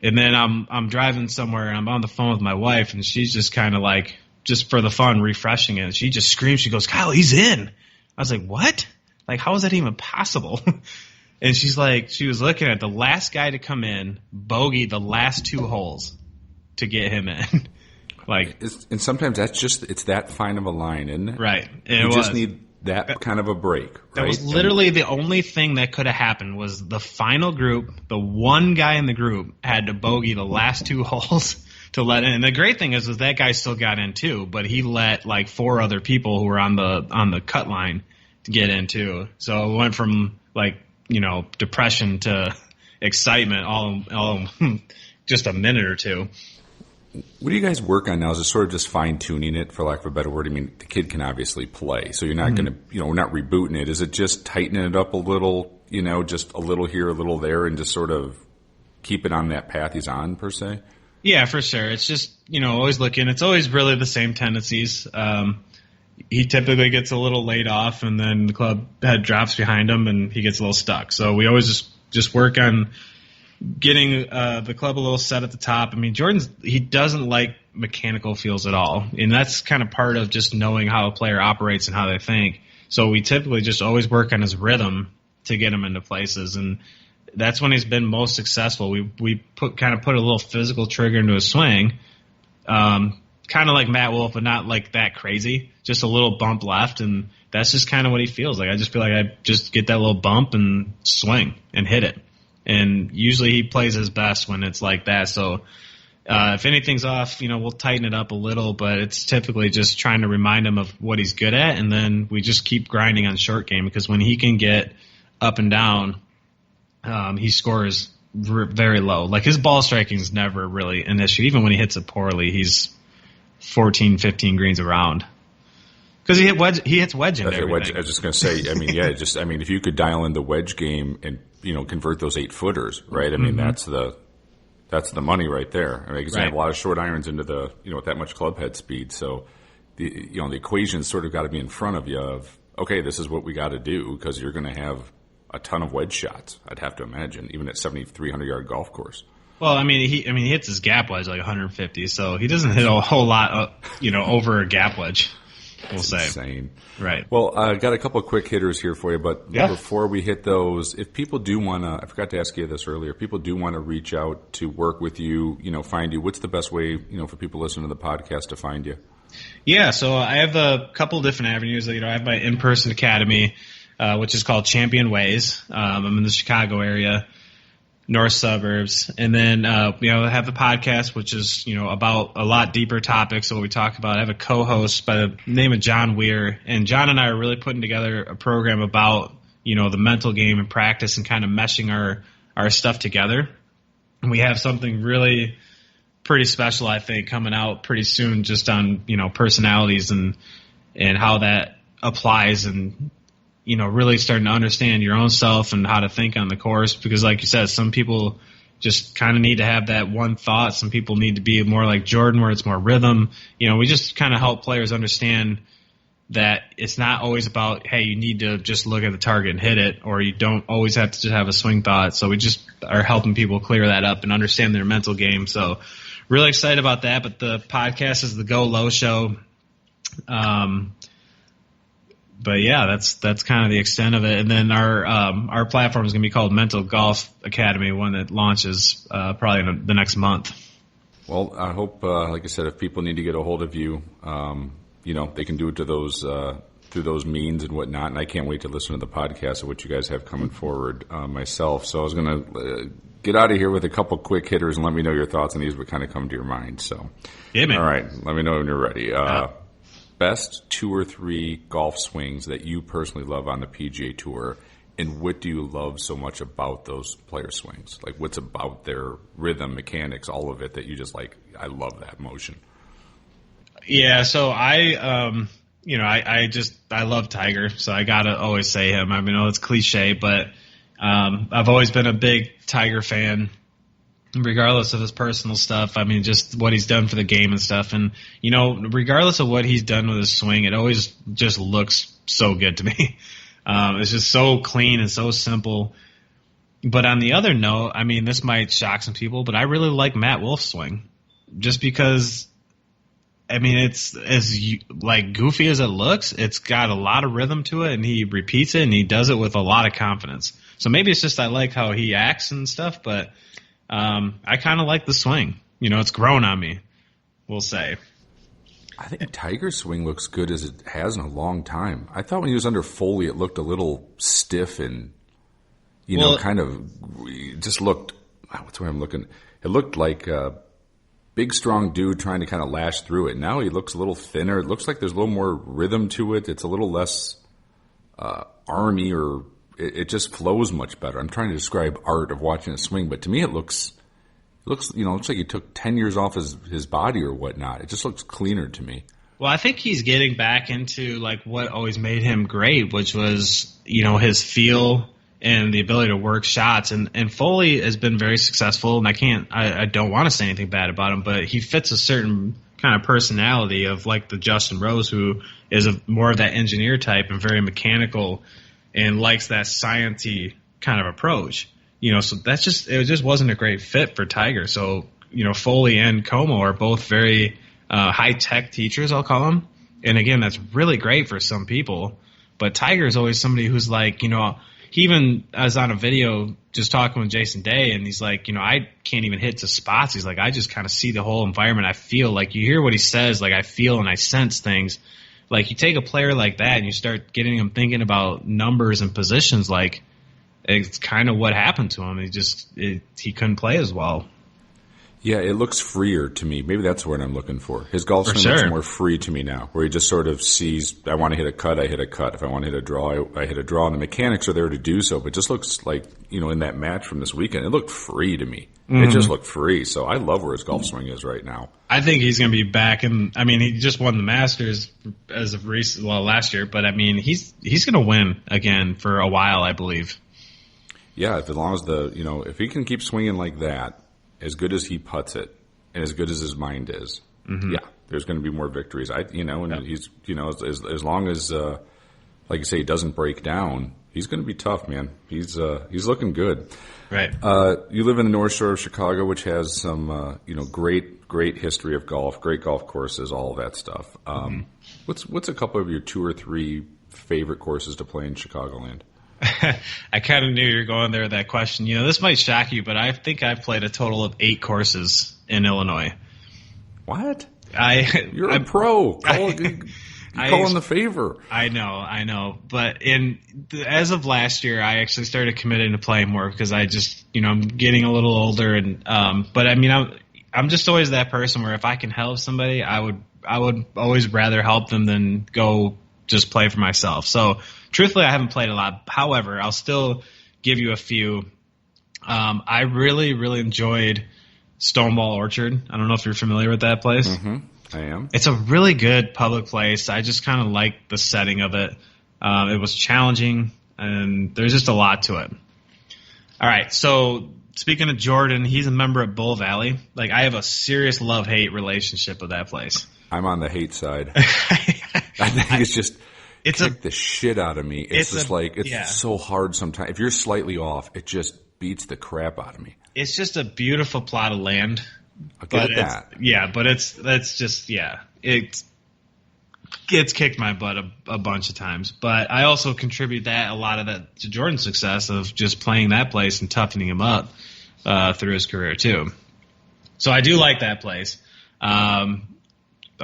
And then I'm driving somewhere, and I'm on the phone with my wife, and she's just kind of like, just for the fun, refreshing it. She just screams. She goes, Kyle, he's in. I was like, what? Like, how is that even possible? And she's like, she was looking at the last guy to come in, bogeyed the last 2 holes to get him in. Like, and sometimes it's that fine of a line, isn't it? Right. And you just need that kind of a break. That right? was literally the only thing that could have happened, was the final group, the one guy in the group had to bogey the last 2 holes to let in. And the great thing is that guy still got in too, but he let like 4 other people who were on the cut line get into. So it went from depression to excitement all just a minute or two. What do you guys work on now? Is it sort of just fine tuning it, for lack of a better word? I mean, the kid can obviously play, so you're not going to, we're not rebooting it. Is it just tightening it up a little, just a little here, a little there, and just sort of keep it on that path he's on, per se? Yeah, for sure. It's just, always looking. It's always really the same tendencies. He typically gets a little laid off, and then the club head drops behind him, and he gets a little stuck. So we always just work on getting the club a little set at the top. I mean, he doesn't like mechanical feels at all, and that's kind of part of just knowing how a player operates and how they think. So we typically just always work on his rhythm to get him into places, and that's when he's been most successful. We put a little physical trigger into his swing, kind of like Matt Wolff, but not like that crazy. Just a little bump left, and that's just kind of what he feels like. I just feel like I just get that little bump and swing and hit it. And usually he plays his best when it's like that. So if anything's off, we'll tighten it up a little, but it's typically just trying to remind him of what he's good at, and then we just keep grinding on short game, because when he can get up and down, he scores very low. Like, his ball striking is never really an issue. Even when he hits it poorly, he's 14, 15 greens around. Because he hits wedge into everything. I was just going to say, if you could dial in the wedge game and, convert those 8-footers, right? I mean, that's the money right there. I mean, because you have a lot of short irons into the, with that much club head speed. So the equation's sort of got to be in front of you of, okay, this is what we got to do, because you're going to have a ton of wedge shots, I'd have to imagine, even at 7,300-yard golf course. Well, he hits his gap wedge like 150, so he doesn't hit a whole lot, over a gap wedge. We'll say. Insane. Right. Well, I got a couple of quick hitters here for you, but before we hit those, if people do want to, I forgot to ask you this earlier, if people do want to reach out to work with you, find you, what's the best way, for people listening to the podcast to find you? Yeah, so I have a couple different avenues. I have my in-person academy, which is called Champion Ways. I'm in the Chicago area, north suburbs. And then, I have the podcast, which is, about a lot deeper topics of what we talk about. I have a co-host by the name of John Weir, and John and I are really putting together a program about, the mental game and practice and kind of meshing our stuff together. And we have something really pretty special, I think, coming out pretty soon, just on, personalities and how that applies, and really starting to understand your own self and how to think on the course. Because like you said, some people just kind of need to have that one thought. Some people need to be more like Jordan, where it's more rhythm. We just kind of help players understand that it's not always about, hey, you need to just look at the target and hit it, or you don't always have to just have a swing thought. So we just are helping people clear that up and understand their mental game. So really excited about that. But the podcast is the Go Low Show. But yeah, that's kind of the extent of it. And then our platform is going to be called Mental Golf Academy, one that launches probably in the next month. Well, I hope, like I said, if people need to get a hold of you, they can do it to those through those means and whatnot. And I can't wait to listen to the podcast of what you guys have coming forward myself. So I was going to get out of here with a couple quick hitters and let me know your thoughts on these, what kind of come to your mind. So, yeah, man. All right, let me know when you're ready. Best 2 or 3 golf swings that you personally love on the PGA Tour, and what do you love so much about those player swings? Like, what's about their rhythm, mechanics, all of it that you just like, I love that motion? Yeah, so I love Tiger, so I gotta always say him. I mean, it's cliche, but I've always been a big Tiger fan, regardless of his personal stuff. I mean, just what he's done for the game and stuff. And, regardless of what he's done with his swing, it always just looks so good to me. It's just so clean and so simple. But on the other note, I mean, this might shock some people, but I really like Matt Wolff's swing. Just because, I mean, it's as goofy as it looks, it's got a lot of rhythm to it, and he repeats it, and he does it with a lot of confidence. So maybe it's just I like how he acts and stuff, but I kind of like the swing. It's grown on me, we'll say. I think Tiger's swing looks good as it has in a long time. I thought when he was under Foley, it looked a little stiff and, kind of just looked, what's the way I'm looking? It looked like a big, strong dude trying to kind of lash through it. Now he looks a little thinner. It looks like there's a little more rhythm to it. It's a little less army, or it just flows much better. I'm trying to describe art of watching a swing, but to me it looks looks like he took 10 years off his body or whatnot. It just looks cleaner to me. Well, I think he's getting back into like what always made him great, which was, his feel and the ability to work shots. And Foley has been very successful, and I don't want to say anything bad about him, but he fits a certain kind of personality of like the Justin Rose, who is more of that engineer type and very mechanical and likes that science-y kind of approach. So it just wasn't a great fit for Tiger. So, Foley and Como are both very high-tech teachers, I'll call them. And again, that's really great for some people. But Tiger is always somebody who's like, he even was on a video just talking with Jason Day, and he's like, I can't even hit to spots. He's like, I just kind of see the whole environment. I feel like you hear what he says, like I feel and I sense things. Like you take a player like that and you start getting him thinking about numbers and positions, like it's kind of what happened to him. He couldn't play as well. Yeah, it looks freer to me. Maybe that's what I'm looking for. His golf swing looks more free to me now, where he just sort of sees, I want to hit a cut, I hit a cut. If I want to hit a draw, I hit a draw. And the mechanics are there to do so, but it just looks like, in that match from this weekend, it looked free to me. Mm-hmm. It just looked free. So I love where his golf swing is right now. I think he's going to be back. He just won the Masters as of last year, but he's going to win again for a while, I believe. Yeah, as long as if he can keep swinging like that, as good as he putts it, and as good as his mind is, yeah, there's going to be more victories. He's, as long as, like you say, he doesn't break down, he's going to be tough, man. He's looking good. Right. You live in the North Shore of Chicago, which has some, great history of golf, great golf courses, all of that stuff. What's a couple of your 2 or 3 favorite courses to play in Chicagoland? I kind of knew you were going there with that question. This might shock you, but I think I've played a total of 8 courses in Illinois. What? You're a pro. Call in the favor. I know. But as of last year, I actually started committing to playing more because I just, I'm getting a little older, and but I'm just always that person where if I can help somebody, I would always rather help them than go just play for myself. So truthfully, I haven't played a lot. However, I'll still give you a few. I really, really enjoyed Stonewall Orchard. I don't know if you're familiar with that place. Mm-hmm. I am. It's a really good public place. I just kind of like the setting of it. It was challenging, and there's just a lot to it. All right, so speaking of Jordan, he's a member at Bull Valley. Like, I have a serious love-hate relationship with that place. I'm on the hate side. I think it's just kick the shit out of me. It's so hard sometimes. If you're slightly off, it just beats the crap out of me. It's just a beautiful plot of land. I'll get that. Yeah, but it's kicked my butt a bunch of times. But I also contribute a lot of that to Jordan's success of just playing that place and toughening him up through his career too. So I do like that place.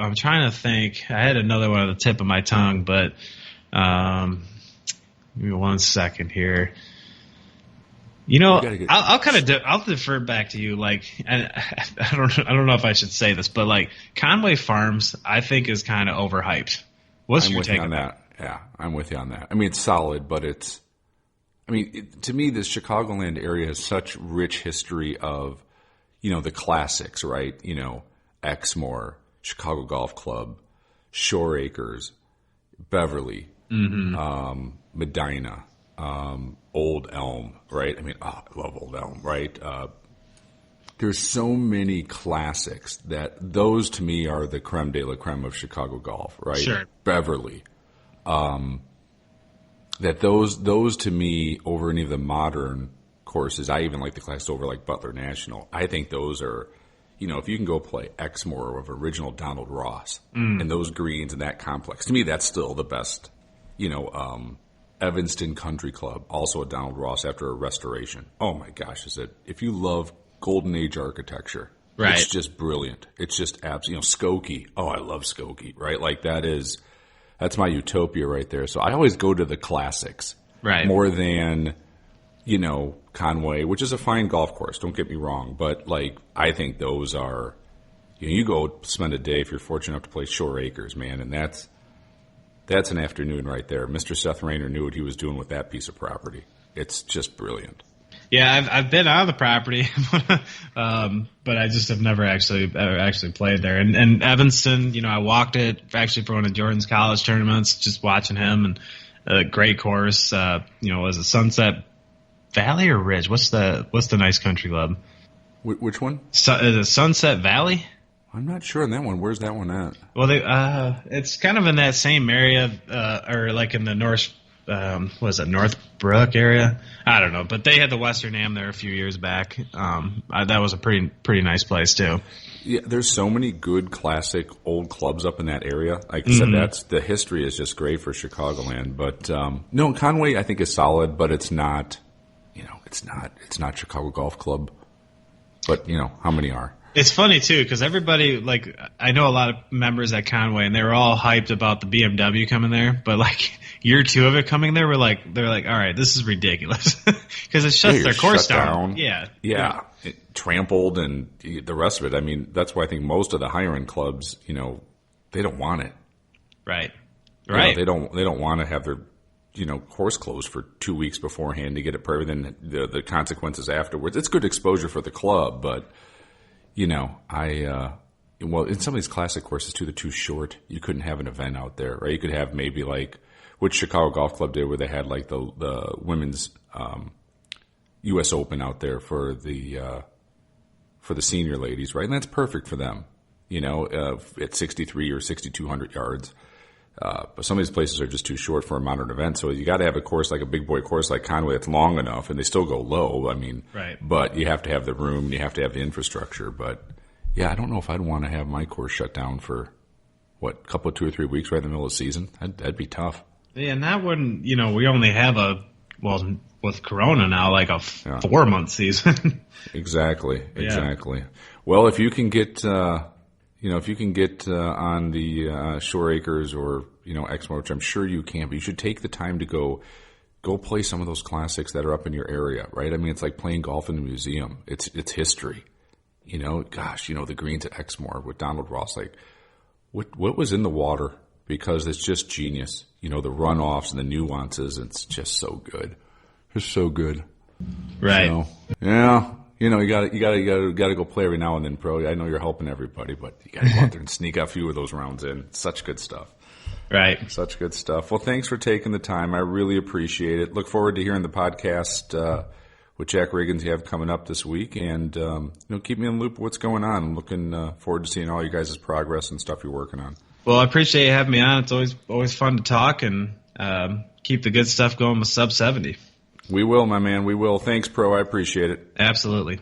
I'm trying to think. I had another one on the tip of my tongue, but give me 1 second here. I'll defer back to you. Like, I don't know if I should say this, but like Conway Farms, I think is kind of overhyped. What's your take on that? Yeah, I'm with you on that. It's solid, but to me, this Chicagoland area has such rich history of, the classics, right? Exmoor, Chicago Golf Club, Shore Acres, Beverly, Medina, Old Elm, right? I love Old Elm, right? There's so many classics that those to me are the creme de la creme of Chicago golf, right? Sure. Beverly. That those to me over any of the modern courses, I even like the class over like Butler National. I think those are, if you can go play Exmoor of original Donald Ross and those greens and that complex, to me that's still the best, Evanston Country Club, also a Donald Ross after a restoration. Oh my gosh, if you love Golden Age architecture, right. It's just brilliant. It's just absolutely, Skokie. Oh, I love Skokie, right? Like that's my utopia right there. So I always go to the classics, right? More than, Conway, which is a fine golf course. Don't get me wrong, but like I think those are, you go spend a day if you're fortunate enough to play Shore Acres, man, and that's That's an afternoon right there. Mr. Seth Rayner knew what he was doing with that piece of property. It's just brilliant. Yeah, I've been on the property, but I just have never actually played there. And Evanston, I walked it actually for one of Jordan's college tournaments, just watching him, and a great course. Was it Sunset Valley or Ridge? What's the nice country club? Which one? Is it Sunset Valley? I'm not sure on that one. Where's that one at? Well, it's kind of in that same area, or like in the Northbrook area? I don't know, but they had the Western Am there a few years back. That was a pretty nice place too. Yeah, there's so many good classic old clubs up in that area. Like I said, the history is just great for Chicagoland. But no, Conway I think is solid, but it's not. It's not Chicago Golf Club. But how many are? It's funny too because everybody I know a lot of members at Conway and they were all hyped about the BMW coming there, but year 2 of it coming there, they're like, all right, this is ridiculous because it shuts their course down. Yeah. It trampled and the rest of it. I mean, that's why I think most of the higher end clubs, they don't want it. Right. They don't want to have their course closed for 2 weeks beforehand to get it perfect, and the consequences afterwards. It's good exposure for the club, but. In some of these classic courses too, they're too short. You couldn't have an event out there, right? You could have maybe what Chicago Golf Club did, where they had the women's U.S. Open out there for the senior ladies, right? And that's perfect for them, at 63 or 6,200 yards. But some of these places are just too short for a modern event. So you got to have a course like a big boy course like Conway that's long enough, and they still go low. I mean, right. But you have to have the room, and you have to have the infrastructure. But yeah, I don't know if I'd want to have my course shut down for a couple of 2 or 3 weeks right in the middle of the season. That'd be tough. Yeah, and that wouldn't. We only have with Corona now, a 4-month season. Exactly. Well, if you can get. If you can get on the Shore Acres or Exmo, which I'm sure you can, but you should take the time to go play some of those classics that are up in your area, right? I mean, it's like playing golf in the museum. It's history, the greens at Exmoor with Donald Ross. What was in the water? Because it's just genius. The runoffs and the nuances. It's just so good. It's so good. Right. So, yeah. You got to go play every now and then, pro. I know you're helping everybody, but you got to go out there and sneak a few of those rounds in. Such good stuff. Right. Such good stuff. Well, thanks for taking the time. I really appreciate it. Look forward to hearing the podcast with Jack Riggins you have coming up this week, and keep me in the loop of what's going on. I'm looking forward to seeing all you guys' progress and stuff you're working on. Well, I appreciate you having me on. It's always fun to talk and keep the good stuff going with Sub 70. We will, my man. We will. Thanks, Pro. I appreciate it. Absolutely.